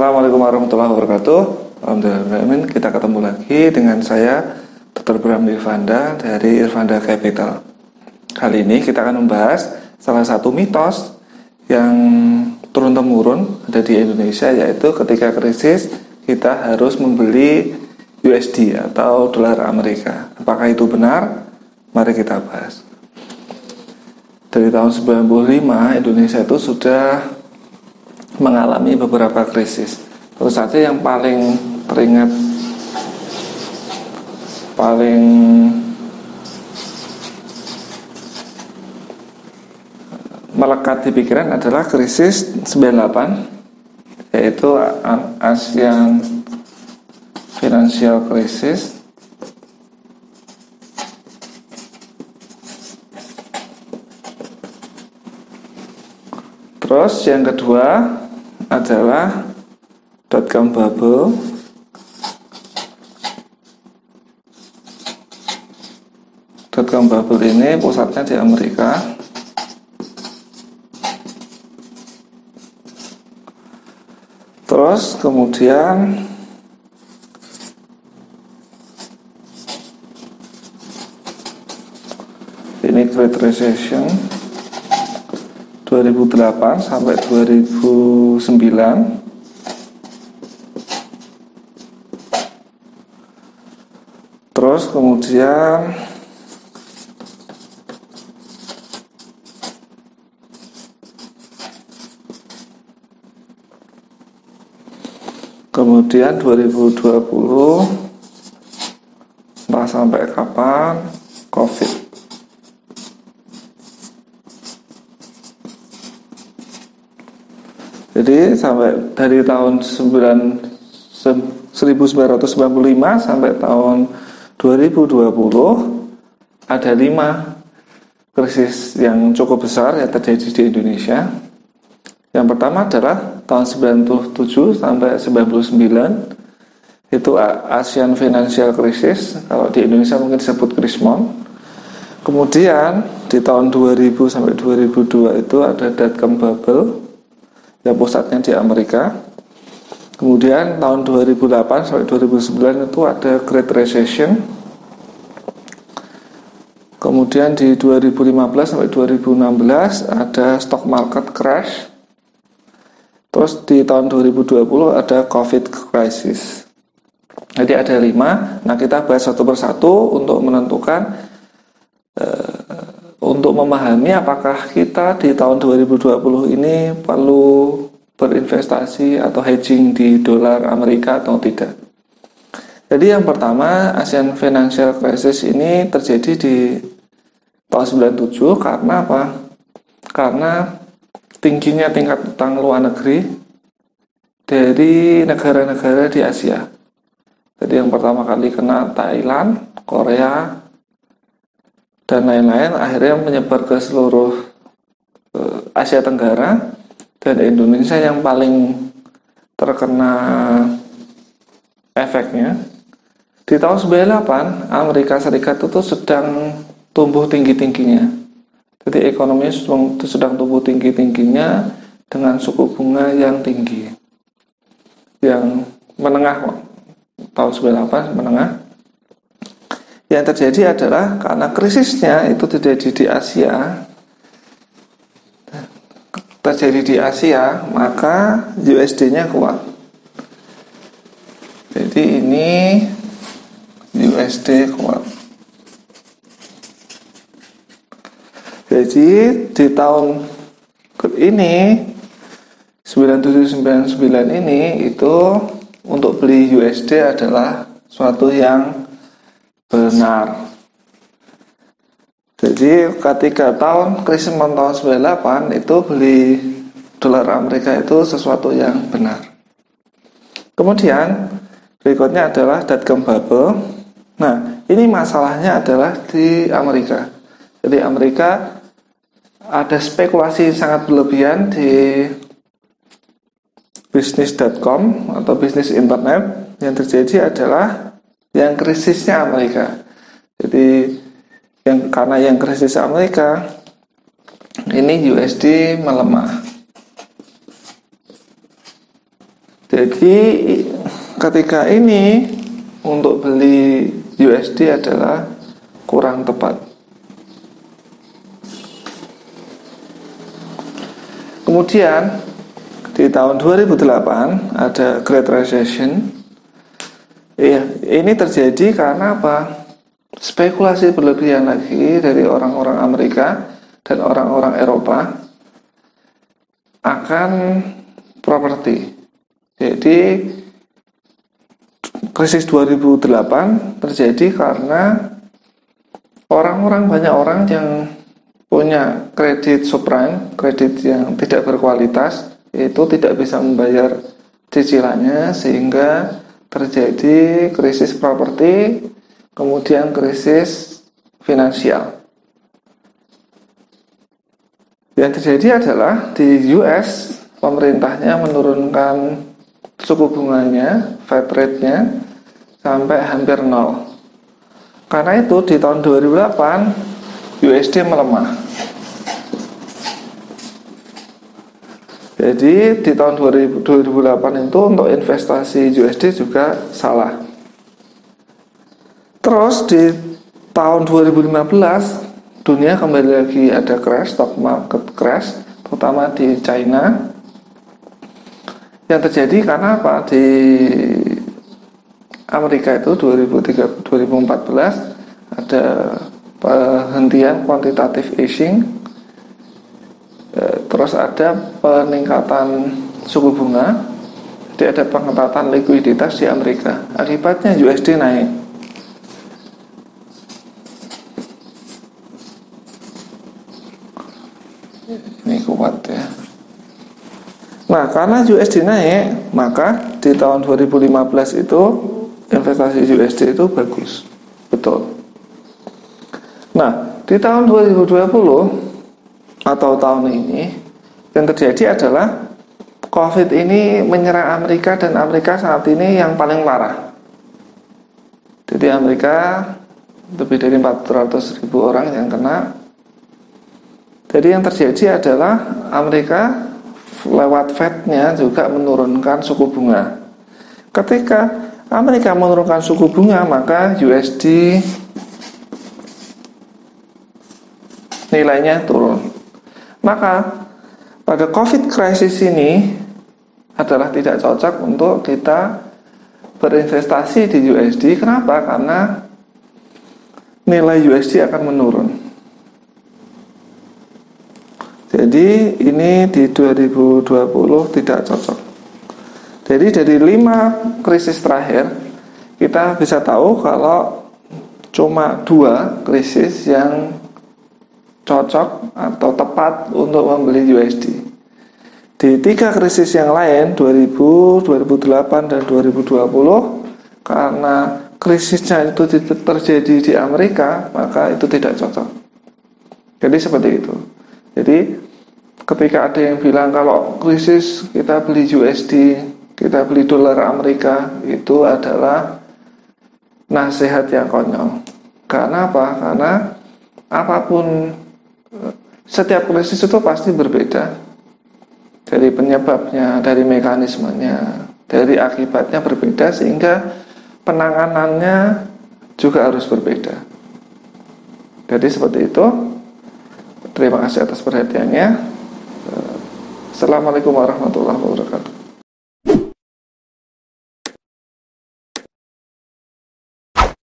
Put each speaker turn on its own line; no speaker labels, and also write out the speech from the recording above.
Assalamualaikum warahmatullahi wabarakatuh. Alhamdulillah, kita ketemu lagi dengan saya Dr. Bram Irfanda dari Irfanda Capital. Kali ini kita akan membahas salah satu mitos yang turun-temurun ada di Indonesia, yaitu ketika krisis kita harus membeli USD atau dolar Amerika. Apakah itu benar? Mari kita bahas. Dari tahun 95 Indonesia itu sudah mengalami beberapa krisis. Tentu saja yang paling teringat, paling melekat di pikiran adalah krisis 98, yaitu Asian Financial Crisis. Terus yang kedua adalah dot-com bubble. Dot-com bubble ini pusatnya di Amerika. Terus kemudian ini Great Recession 2008 sampai 2009. Terus kemudian kemudian 2020 entah sampai kapan COVID. Jadi sampai dari tahun 1995 sampai tahun 2020 ada 5 krisis yang cukup besar yang terjadi di Indonesia. Yang pertama adalah tahun 97 sampai 99, itu Asian Financial Crisis, kalau di Indonesia mungkin disebut Krismon. Kemudian di tahun 2000 sampai 2002 itu ada dot-com bubble yang pusatnya di Amerika. Kemudian tahun 2008 sampai 2009 itu ada Great Recession. Kemudian di 2015 sampai 2016 ada stock market crash. Terus di tahun 2020 ada COVID crisis. Jadi ada 5. Nah, kita bahas satu persatu untuk menentukan, untuk memahami apakah kita di tahun 2020 ini perlu berinvestasi atau hedging di dolar Amerika atau tidak. Jadi yang pertama, Asian Financial Crisis ini terjadi di tahun 97 karena apa? Karena tingginya tingkat utang luar negeri dari negara-negara di Asia. Jadi yang pertama kali kena Thailand, Korea, dan lain-lain, akhirnya menyebar ke seluruh Asia Tenggara, dan Indonesia yang paling terkena efeknya. Di tahun 98 Amerika Serikat itu sedang tumbuh tinggi-tingginya. Jadi ekonominya sedang tumbuh tinggi-tingginya dengan suku bunga yang tinggi, yang menengah. Tahun 98 menengah. Yang terjadi adalah karena krisisnya itu terjadi di Asia, maka USD-nya kuat. Jadi ini USD kuat. Jadi di tahun ini 9799 ini itu untuk beli USD adalah suatu yang benar. Jadi ketika tahun krisis tahun 98 itu beli dolar Amerika itu sesuatu yang benar. Kemudian berikutnya adalah dot-com bubble. Nah, ini masalahnya adalah di Amerika. Jadi Amerika ada spekulasi sangat berlebihan di bisnis.com atau bisnis internet. Yang terjadi adalah yang krisisnya Amerika. Jadi karena yang krisis Amerika ini USD melemah. Jadi ketika ini untuk beli USD adalah kurang tepat. Kemudian di tahun 2008 ada Great Recession. Ini terjadi karena apa? Spekulasi berlebihan lagi dari orang-orang Amerika dan orang-orang Eropa akan properti. Jadi krisis 2008 terjadi karena banyak orang yang punya kredit subprime, kredit yang tidak berkualitas, itu tidak bisa membayar cicilannya sehingga terjadi krisis properti, kemudian krisis finansial. Yang terjadi adalah di US pemerintahnya menurunkan suku bunganya, Fed rate-nya sampai hampir nol. Karena itu di tahun 2008 USD melemah. Jadi di tahun 2008 itu untuk investasi USD juga salah. Terus di tahun 2015 dunia kembali lagi ada crash, stock market crash, terutama di China. Yang terjadi karena apa? Di Amerika itu 2014 ada penghentian quantitative easing, terus ada peningkatan suku bunga, jadi ada pengetatan likuiditas di Amerika. Akibatnya USD naik. Ini kuat ya. Nah, karena USD naik, maka di tahun 2015 itu investasi USD itu bagus. Betul. Nah, di tahun 2020 atau tahun ini yang terjadi adalah COVID ini menyerang Amerika dan Amerika saat ini yang paling parah. Jadi Amerika lebih dari 400.000 orang yang kena. Jadi yang terjadi adalah Amerika lewat Fed-nya juga menurunkan suku bunga. Ketika Amerika menurunkan suku bunga, maka USD nilainya turun. Maka pada COVID crisis ini adalah tidak cocok untuk kita berinvestasi di USD. Kenapa? Karena nilai USD akan menurun. Jadi ini di 2020 tidak cocok. Jadi dari 5 krisis terakhir kita bisa tahu kalau cuma 2 krisis yang cocok atau tepat untuk membeli USD. Di 3 krisis yang lain 2000, 2008 dan 2020 karena krisisnya itu terjadi di Amerika, maka itu tidak cocok. Jadi seperti itu. Jadi ketika ada yang bilang kalau krisis kita beli USD, kita beli dolar Amerika, itu adalah nasihat yang konyol. Karena apa? Karena apapun, setiap krisis itu pasti berbeda. Dari penyebabnya, dari mekanismenya, dari akibatnya berbeda, sehingga penanganannya juga harus berbeda. Jadi seperti itu. Terima kasih atas perhatiannya. Assalamualaikum warahmatullahi wabarakatuh.